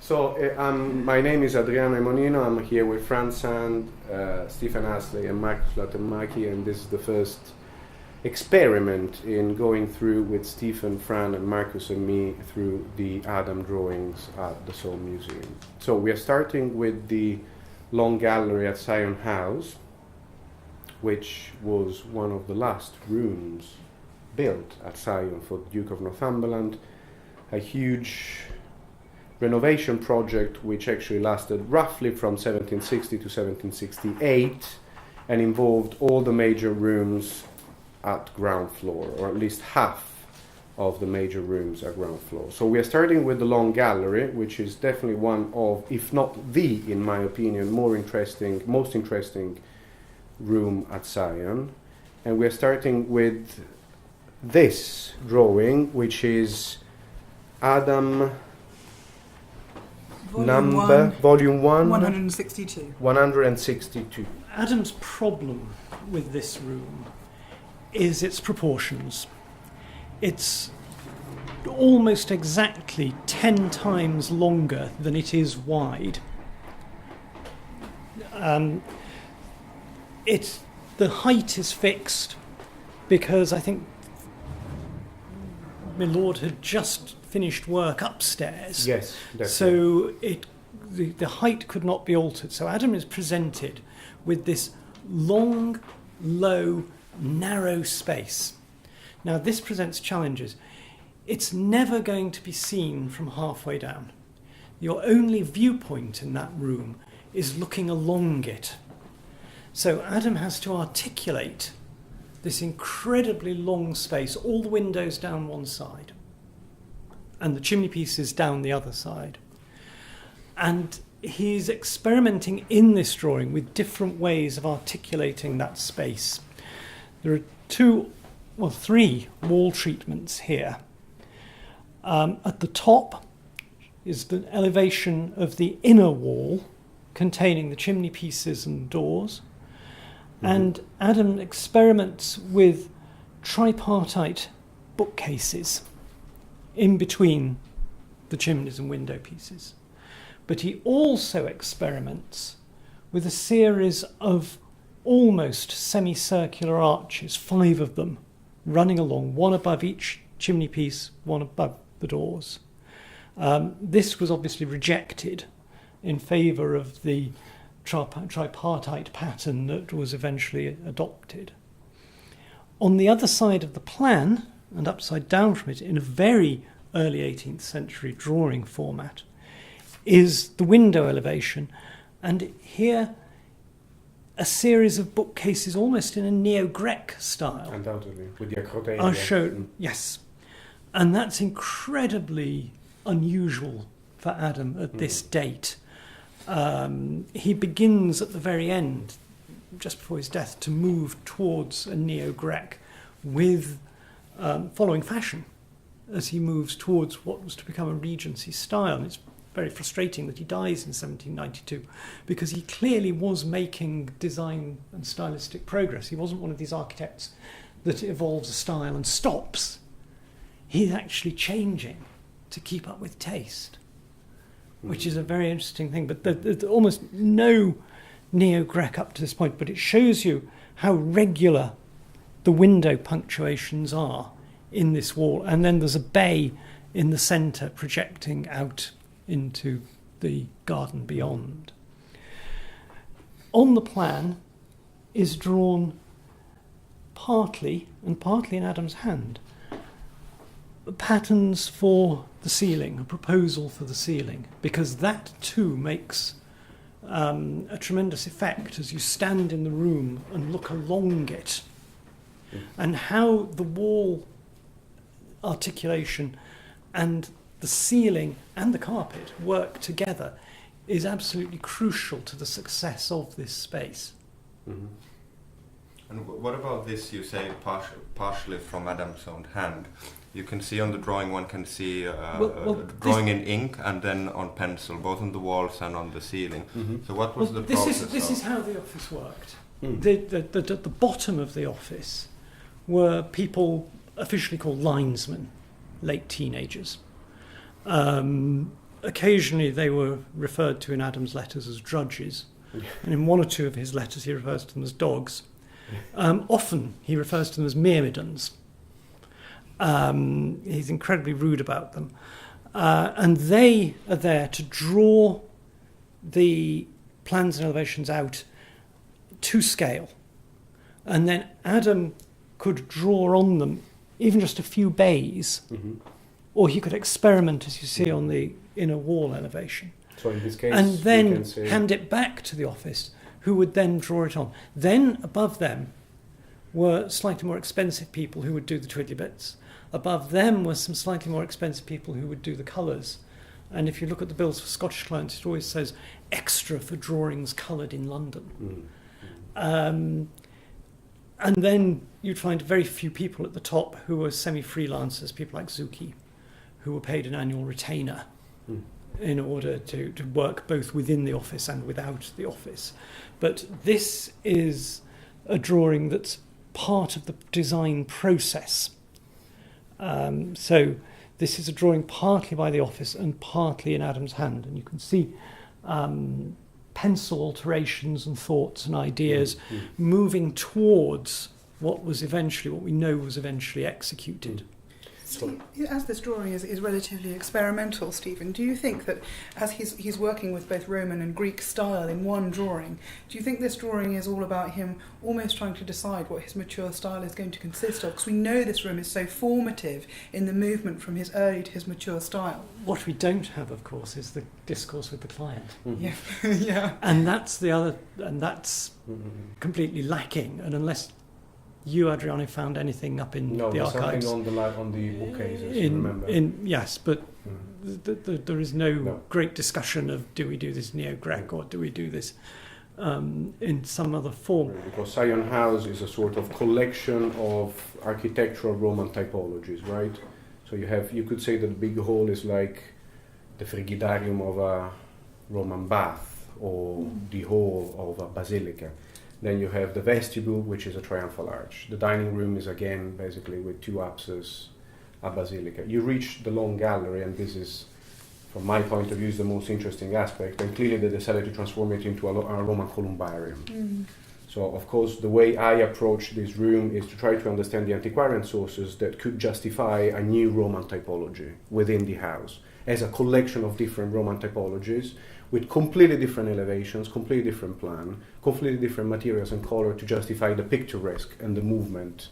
My name is Adriano Emonino. I'm here with Franz Sand, Stephen Astley, and Markus Latemaki, and this is the first experiment in going through with Stephen, Fran, and Markus and me through the Adam drawings at the Soul Museum. So we are starting with the long gallery at Syon House, which was one of the last rooms built at Syon for the Duke of Northumberland, a huge renovation project which actually lasted roughly from 1760 to 1768 and involved all the major rooms at ground floor, or at least half of the major rooms at ground floor. So we are starting with the long gallery, which is definitely one of, if not the, in my opinion, most interesting room at Syon. And we are starting with this drawing, which is Adam Volume 1, 162. 162. Adam's problem with this room is its proportions. It's almost exactly 10 times longer than it is wide. The height is fixed because I think my lord had just finished work upstairs. Yes, definitely. So the height could not be altered. So Adam is presented with this long, low, narrow space. Now this presents challenges. It's never going to be seen from halfway down. Your only viewpoint in that room is looking along it. So Adam has to articulate this incredibly long space, all the windows down one side and the chimney pieces down the other side. And he's experimenting in this drawing with different ways of articulating that space. There are three wall treatments here. At the top is the elevation of the inner wall containing the chimney pieces and doors. Mm-hmm. And Adam experiments with tripartite bookcases in between the chimneys and window pieces. But he also experiments with a series of almost semicircular arches, 5 of them, running along, one above each chimney piece, one above the doors. This was obviously rejected in favour of the tripartite pattern that was eventually adopted. On the other side of the plan, and upside down from it in a very early 18th century drawing format, is the window elevation, and here a series of bookcases almost in a neo-Grec style. Undoubtedly, with the acroteria. Are shown, yes. And that's incredibly unusual for Adam at this date. He begins at the very end, just before his death, to move towards a neo-Grec with following fashion as he moves towards what was to become a Regency style. And it's very frustrating that he dies in 1792 because he clearly was making design and stylistic progress. He wasn't one of these architects that evolves a style and stops. He's actually changing to keep up with taste, which is a very interesting thing. But there's almost no neo-Grec up to this point, but it shows you how regular the window punctuations are in this wall. And then there's a bay in the centre projecting out into the garden beyond. On the plan is drawn partly in Adam's hand, patterns for the ceiling, a proposal for the ceiling, because that too makes a tremendous effect as you stand in the room and look along it. And how the wall articulation and the ceiling and the carpet work together is absolutely crucial to the success of this space. Mm-hmm. And what about this, you say partially from Adam's own hand? You can see on the drawing, one can see drawing in ink and then on pencil, both on the walls and on the ceiling. Mm-hmm. So what was the process? This is how the office worked. At the bottom of the office were people officially called linesmen, late teenagers. occasionally they were referred to in Adam's letters as drudges, and in one or two of his letters he refers to them as dogs. Often he refers to them as myrmidons. He's incredibly rude about them. And they are there to draw the plans and elevations out to scale. And then Adam could draw on them even just a few bays, or he could experiment, as you see on the inner wall elevation. So in this case, and then hand it back to the office, who would then draw it on. Then above them were slightly more expensive people who would do the twiddly bits. Above them were some slightly more expensive people who would do the colours. And if you look at the bills for Scottish clients, it always says extra for drawings coloured in London. And then you'd find very few people at the top who were semi-freelancers, people like Zuki, who were paid an annual retainer in order to work both within the office and without the office. But this is a drawing that's part of the design process. So this is a drawing partly by the office and partly in Adam's hand. And you can see pencil alterations and thoughts and ideas moving towards what we know was eventually executed. As this drawing is relatively experimental, Stephen, do you think that as he's working with both Roman and Greek style in one drawing, do you think this drawing is all about him almost trying to decide what his mature style is going to consist of? Because we know this room is so formative in the movement from his early to his mature style. What we don't have, of course, is the discourse with the client. Yeah. Yeah. And that's completely lacking. And unless you, Adriano, found anything up in the archives? No, something on the bookcases, remember? Yes, but there is no great discussion of do we do this Neo-Greek or do we do this in some other form. Because Syon House is a sort of collection of architectural Roman typologies, right? So you could say that the big hall is like the frigidarium of a Roman bath or the hall of a basilica. Then you have the vestibule, which is a triumphal arch. The dining room is again basically with two apses, a basilica. You reach the long gallery, and this is, from my point of view, is the most interesting aspect. And clearly they decided to transform it into a Roman columbarium. So, of course, the way I approach this room is to try to understand the antiquarian sources that could justify a new Roman typology within the house as a collection of different Roman typologies with completely different elevations, completely different plan, completely different materials and color to justify the picturesque and the movement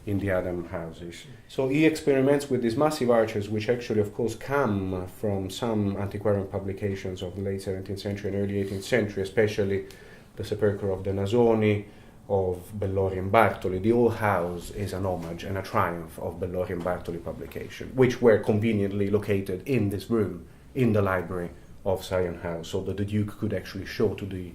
in the Adam houses. So he experiments with these massive arches, which actually, of course, come from some antiquarian publications of the late 17th century and early 18th century, especially the Sepulchre of the Nasoni, of Bellori and Bartoli. The whole house is an homage and a triumph of Bellori and Bartoli publication, which were conveniently located in this room, in the library of Syon House, so that the Duke could actually show to the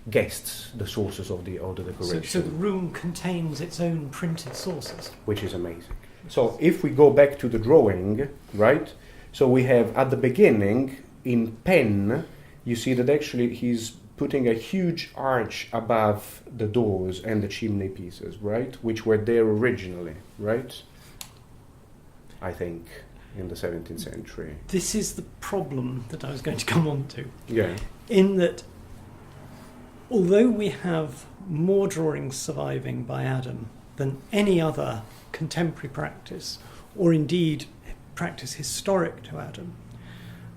guests the sources of the decoration. So the room contains its own printed sources. Which is amazing. So if we go back to the drawing, right, so we have at the beginning, in pen, you see that actually he's putting a huge arch above the doors and the chimney pieces, right, which were there originally, right, I think, in the 17th century. This is the problem that I was going to come on to. Yeah. In that, although we have more drawings surviving by Adam than any other contemporary practice, or indeed practice historic to Adam,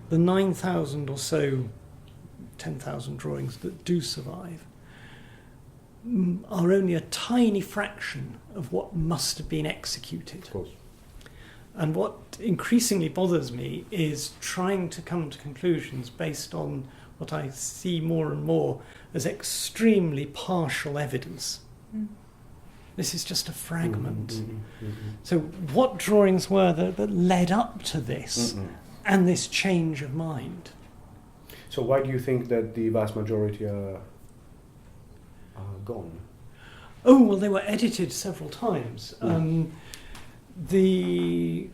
the 9,000 or so, 10,000 drawings that do survive are only a tiny fraction of what must have been executed. Of course. And what increasingly bothers me is trying to come to conclusions based on what I see more and more as extremely partial evidence. This is just a fragment. So what drawings were there that led up to this and this change of mind? So why do you think that the vast majority are gone? Oh, well, they were edited several times. There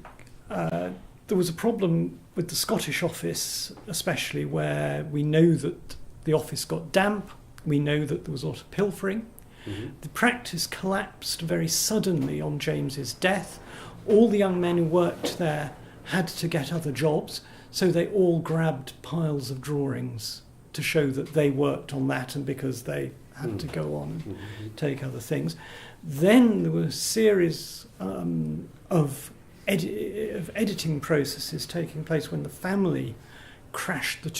was a problem with the Scottish office, especially, where we know that the office got damp, we know that there was a lot of pilfering. The practice collapsed very suddenly on James's death. All the young men who worked there had to get other jobs, So they all grabbed piles of drawings to show that they worked on that, and because they had to go on and take other things. Then there were a series of editing processes taking place when the family crashed the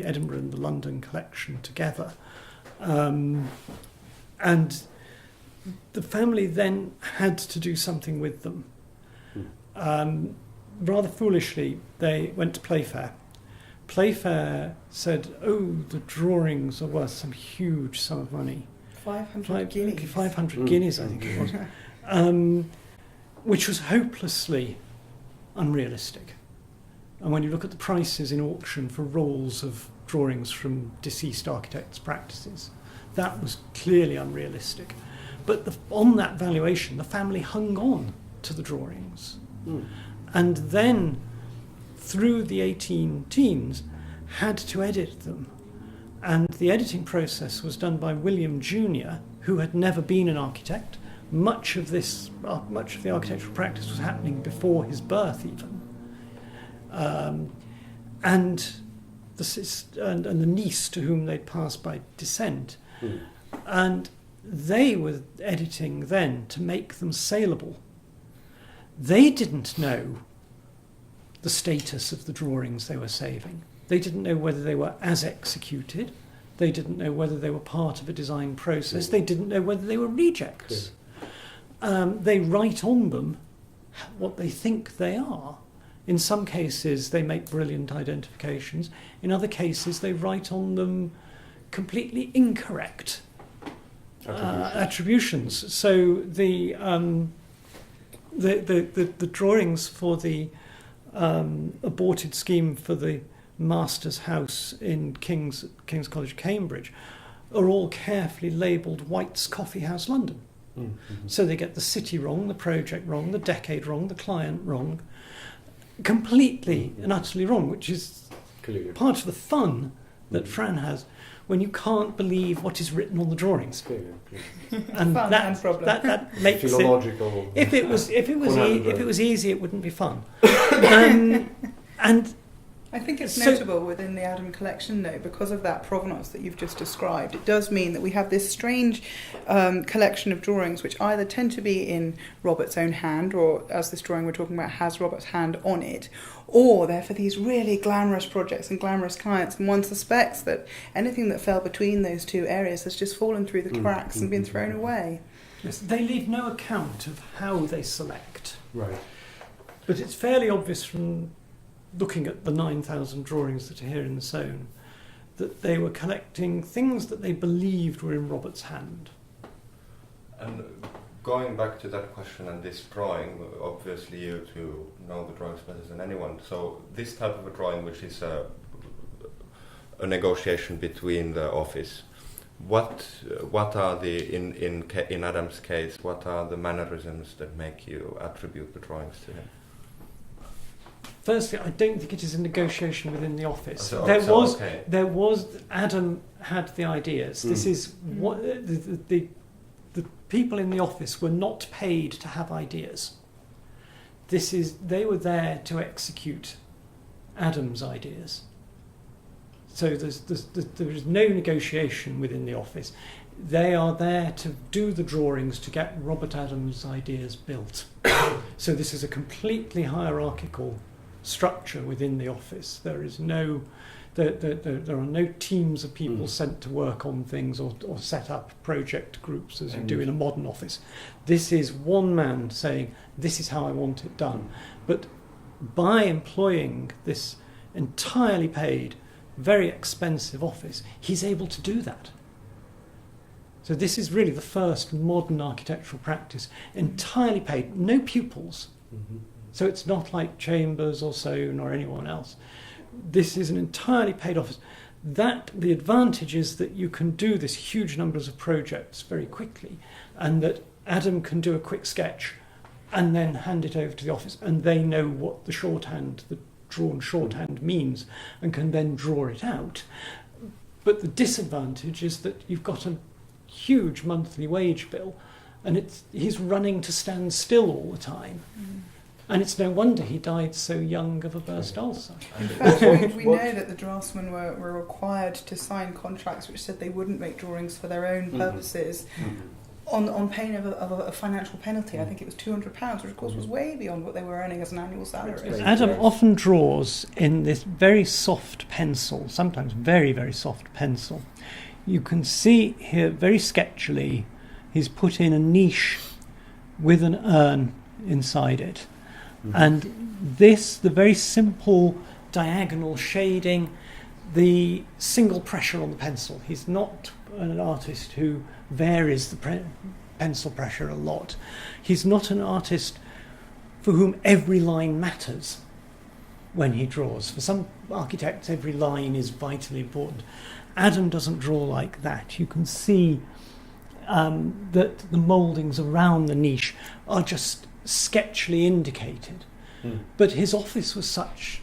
Edinburgh and the London collection together. And the family then had to do something with them. Rather foolishly, they went to Playfair. Playfair said, "Oh, the drawings are worth some huge sum of money." 500 guineas. 500 guineas, I think it was. Which was hopelessly unrealistic. And when you look at the prices in auction for rolls of drawings from deceased architects' practices, that was clearly unrealistic. But on that valuation, the family hung on to the drawings. And then, through the 18 teens, had to edit them. And the editing process was done by William Jr., who had never been an architect. Much of the architectural practice was happening before his birth, even. And the niece to whom they'd passed by descent. And they were editing then to make them saleable. They didn't know the status of the drawings they were saving. They didn't know whether they were as executed. They didn't know whether they were part of a design process. They didn't know whether they were rejects. They write on them what they think they are. In some cases, they make brilliant identifications. In other cases, they write on them completely incorrect attributions. So the drawings for the aborted scheme for the Master's House in King's College, Cambridge, are all carefully labelled White's Coffee House, London. So they get the city wrong, the project wrong, the decade wrong, the client wrong, completely and utterly wrong, which is part of the fun that Fran has when you can't believe what is written on the drawings. And that makes philological. If it was easy, it wouldn't be fun. And I think it's notable within the Adam collection, though, because of that provenance that you've just described. It does mean that we have this strange collection of drawings which either tend to be in Robert's own hand, or, as this drawing we're talking about has Robert's hand on it, or they're for these really glamorous projects and glamorous clients, and one suspects that anything that fell between those two areas has just fallen through the cracks and been thrown away. Yes, they leave no account of how they select. Right. But it's fairly obvious from looking at the 9,000 drawings that are here in the Syon, that they were collecting things that they believed were in Robert's hand. And going back to that question and this drawing, obviously you two know the drawings better than anyone. So this type of a drawing, which is a negotiation between the office, what are the in Adam's case? What are the mannerisms that make you attribute the drawings to him? Firstly, I don't think it is a negotiation within the office. There was Adam had the ideas. This is what the people in the office were not paid to have ideas. They were there to execute Adam's ideas. So there is no negotiation within the office. They are there to do the drawings to get Robert Adams' ideas built. So this is a completely hierarchical structure within the office. There is no, there are no teams of people sent to work on things or set up project groups as you do in a modern office. This is one man saying, this is how I want it done. But by employing this entirely paid, very expensive office, he's able to do that. So this is really the first modern architectural practice, entirely paid, no pupils. So it's not like Chambers or Syon or anyone else. This is an entirely paid office. The advantage is that you can do this huge numbers of projects very quickly, and that Adam can do a quick sketch and then hand it over to the office, and they know what the drawn shorthand means and can then draw it out. But the disadvantage is that you've got a huge monthly wage bill, and he's running to stand still all the time. And it's no wonder he died so young of a burst ulcer. In fact, we know that the draftsmen were required to sign contracts which said they wouldn't make drawings for their own purposes on pain of a financial penalty. I think it was £200, which of course was way beyond what they were earning as an annual salary. Adam often draws in this very soft pencil, sometimes very, very soft pencil. You can see here very sketchily he's put in a niche with an urn inside it. And this, the very simple diagonal shading, the single pressure on the pencil. He's not an artist who varies the pencil pressure a lot. He's not an artist for whom every line matters when he draws. For some architects, every line is vitally important. Adam doesn't draw like that. You can see that the mouldings around the niche are just sketchily indicated. But his office was such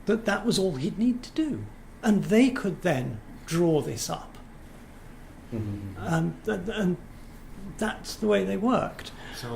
that that was all he'd need to do. And they could then draw this up. And that's the way they worked. So